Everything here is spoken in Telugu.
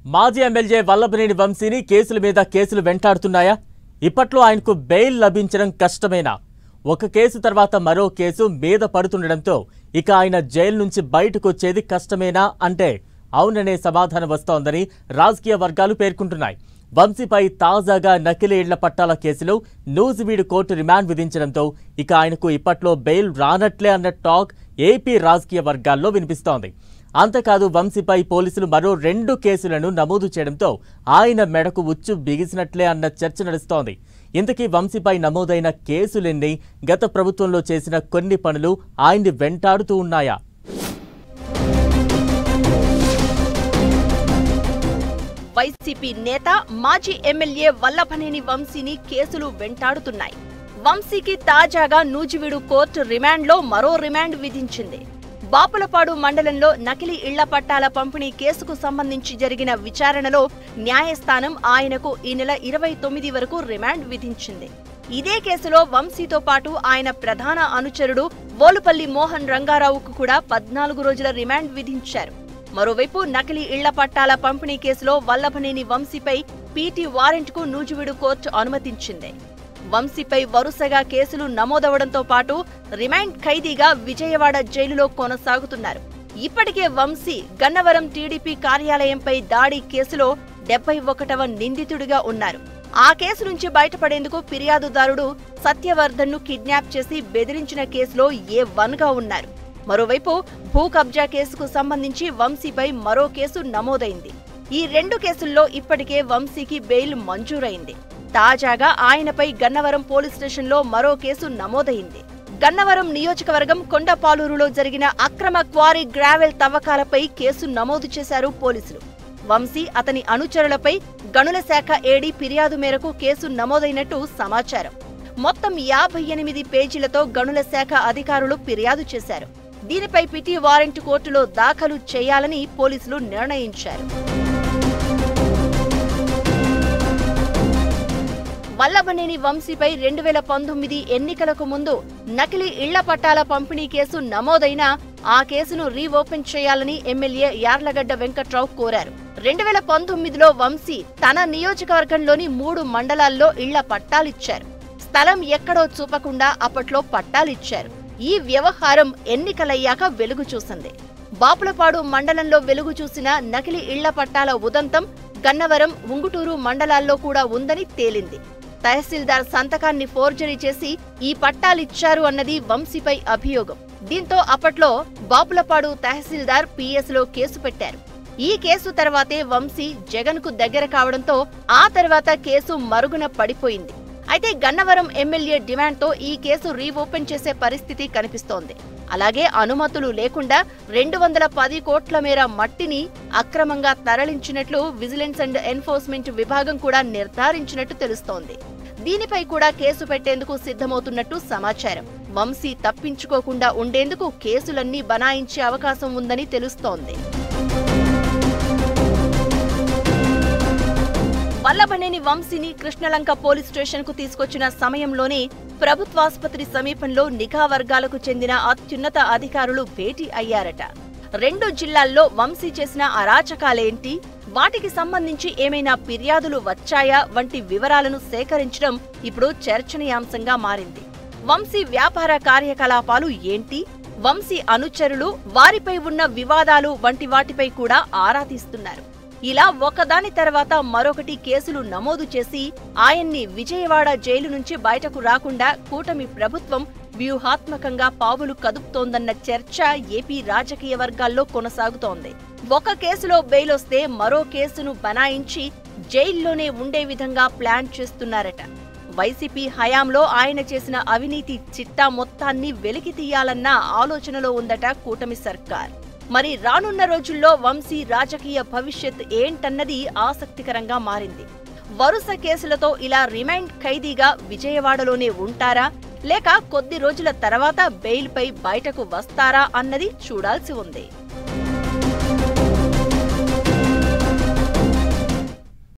మాజీ ఎమ్మెల్యే వల్లభనేని వంశీని కేసుల మీద కేసులు వెంటాడుతున్నాయా? ఇప్పట్లో ఆయనకు బెయిల్ లభించడం కష్టమేనా? ఒక కేసు తర్వాత మరో కేసు మీద పడుతుండడంతో ఇక ఆయన జైలు నుంచి బయటకు వచ్చేది కష్టమేనా అంటే అవుననే సమాధానం వస్తోందని రాజకీయ వర్గాలు పేర్కొంటున్నాయి. వంశీపై తాజాగా నకిలీ ఇళ్ల పట్టాల కేసులో నూజివీడు కోర్టు రిమాండ్ విధించడంతో ఇక ఆయనకు ఇప్పట్లో బెయిల్ రానట్లే అన్న టాక్ ఏపీ రాజకీయ వర్గాల్లో వినిపిస్తోంది. అంతేకాదు వంశీపై పోలీసులు మరో 2 కేసులను నమోదు చేయడంతో ఆయన మెడకు ఉచ్చు బిగిసినట్లే అన్న చర్చ నడుస్తోంది. ఇంతకీ వంశీపై నమోదైన కేసులెన్ని, గత ప్రభుత్వంలో చేసిన కొన్ని పనులు ఆయన్ని వెంటాడుతూ ఉన్నాయా? వైసీపీ నేత మాజీ ఎమ్మెల్యే వల్లభనేని వంశీని కేసులు వెంటాడుతున్నాయి. వంశీకి తాజాగా నూజివీడు కోర్టు రిమాండ్లో మరో రిమాండ్ విధించింది. బాపులపాడు మండలంలో నకిలీ ఇళ్ల పట్టాల పంపిణీ కేసుకు సంబంధించి జరిగిన విచారణలో న్యాయస్థానం ఆయనకు ఈ నెల 29 వరకు రిమాండ్ విధించింది. ఇదే కేసులో వంశీతో పాటు ఆయన ప్రధాన అనుచరుడు వోలుపల్లి మోహన్ రంగారావుకు కూడా 14 రోజుల రిమాండ్ విధించారు. మరోవైపు నకిలీ ఇళ్ల పట్టాల పంపిణీ కేసులో వల్లభనేని వంశీపై పీటీ వారెంట్కు నూజివీడు కోర్టు అనుమతించింది. వంశీపై వరుసగా కేసులు నమోదవడంతో పాటు రిమాండ్ ఖైదీగా విజయవాడ జైలులో కొనసాగుతున్నారు. ఇప్పటికే వంశీ గన్నవరం టీడీపీ కార్యాలయంపై దాడి కేసులో 71వ నిందితుడిగా ఉన్నారు. ఆ కేసు నుంచి బయటపడేందుకు ఫిర్యాదుదారుడు సత్యవర్ధన్ను కిడ్నాప్ చేసి బెదిరించిన కేసులో A1గా ఉన్నారు. మరోవైపు భూ కబ్జా కేసుకు సంబంధించి వంశీపై మరో కేసు నమోదైంది. ఈ 2 కేసుల్లో ఇప్పటికే వంశీకి బెయిల్ మంజూరైంది. తాజాగా ఆయనపై గన్నవరం పోలీస్ స్టేషన్లో మరో కేసు నమోదైంది. గన్నవరం నియోజకవర్గం కొండపాలూరులో జరిగిన అక్రమ క్వారీ గ్రావెల్ తవ్వకాలపై కేసు నమోదు చేశారు పోలీసులు. వంశీ, అతని అనుచరులపై గనుల శాఖ ఏడీ ఫిర్యాదు మేరకు కేసు నమోదైనట్టు సమాచారం. మొత్తం 58 పేజీలతో గనుల శాఖ అధికారులు ఫిర్యాదు చేశారు. దీనిపై పిటి వారెంట్ కోర్టులో దాఖలు చేయాలని పోలీసులు నిర్ణయించారు. వల్లభనేని వంశీపై 2019 ఎన్నికలకు ముందు నకిలీ ఇళ్ల పట్టాల పంపిణీ కేసు నమోదైనా ఆ కేసును రీఓపెన్ చేయాలని ఎమ్మెల్యే యార్లగడ్డ వెంకట్రావు కోరారు. 2019లో వంశీ తన నియోజకవర్గంలోని 3 మండలాల్లో ఇళ్ల పట్టాలిచ్చారు. స్థలం ఎక్కడో చూపకుండా అప్పట్లో పట్టాలిచ్చారు. ఈ వ్యవహారం ఎన్నికలయ్యాక వెలుగు చూసింది. బాపులపాడు మండలంలో వెలుగు చూసిన నకిలీ ఇళ్ల పట్టాల ఉదంతం గన్నవరం, ఉంగుటూరు మండలాల్లో కూడా ఉందని తేలింది. తహసీల్దార్ సంతకాన్ని ఫోర్జరీ చేసి ఈ పట్టాలిచ్చారు అన్నది వంశీపై అభియోగం. దీంతో అప్పట్లో బాపులపాడు తహసీల్దార్ PS లో కేసు పెట్టారు. ఈ కేసు తర్వాతే వంశీ జగన్కు దగ్గర కావడంతో ఆ తర్వాత కేసు మరుగున పడిపోయింది. అయితే గన్నవరం ఎమ్మెల్యే డిమాండ్తో ఈ కేసు రీఓపెన్ చేసే పరిస్థితి కనిపిస్తోంది. అలాగే అనుమతులు లేకుండా 210 కోట్ల మేర మట్టిని అక్రమంగా తరలించినట్లు విజిలెన్స్ అండ్ ఎన్ఫోర్స్మెంట్ విభాగం కూడా నిర్ధారించినట్టు తెలుస్తోంది. దీనిపై కూడా కేసు పెట్టేందుకు సిద్ధమవుతున్నట్టు సమాచారం. వంశీ తప్పించుకోకుండా ఉండేందుకు కేసులన్నీ బనాయించే అవకాశం ఉందని తెలుస్తోంది. వల్లభనేని వంశీని కృష్ణలంక పోలీస్ స్టేషన్ కు తీసుకొచ్చిన సమయంలోనే ప్రభుత్వాసుపత్రి సమీపంలో నిఘా వర్గాలకు చెందిన అత్యున్నత అధికారులు భేటీ అయ్యారట. 2 జిల్లాల్లో వంశీ చేసిన అరాచకాలేంటి, వాటికి సంబంధించి ఏమైనా ఫిర్యాదులు వచ్చాయా వంటి వివరాలను సేకరించడం ఇప్పుడు చర్చనీయాంశంగా మారింది. వంశీ వ్యాపార కార్యకలాపాలు ఏంటి, వంశీ అనుచరులు, వారిపై ఉన్న వివాదాలు వంటి వాటిపై కూడా ఆరా తీస్తున్నారు. ఇలా ఒకదాని తర్వాత మరొకటి కేసులు నమోదు చేసి ఆయన్ని విజయవాడ జైలు నుంచి బయటకు రాకుండా కూటమి ప్రభుత్వం వ్యూహాత్మకంగా పావులు కదుపుతోందన్న చర్చ ఏపీ రాజకీయ వర్గాల్లో కొనసాగుతోంది. ఒక కేసులో బెయిల్ వస్తే మరో కేసును బనాయించి జైల్లోనే ఉండే విధంగా ప్లాన్ చేస్తున్నారట. వైసీపీ హయాంలో ఆయన చేసిన అవినీతి చిట్టా మొత్తాన్ని వెలికి తీయాలన్న ఆలోచనలో ఉందట కూటమి సర్కార్. మరి రానున్న రోజుల్లో వంశీ రాజకీయ భవిష్యత్ ఏంటన్నది ఆసక్తికరంగా మారింది. వరుస కేసులతో ఇలా రిమాండ్ ఖైదీగా విజయవాడలోనే ఉంటారా, లేక కొద్ది రోజుల తర్వాత బెయిల్పై బయటకు వస్తారా అన్నది చూడాల్సి ఉంది.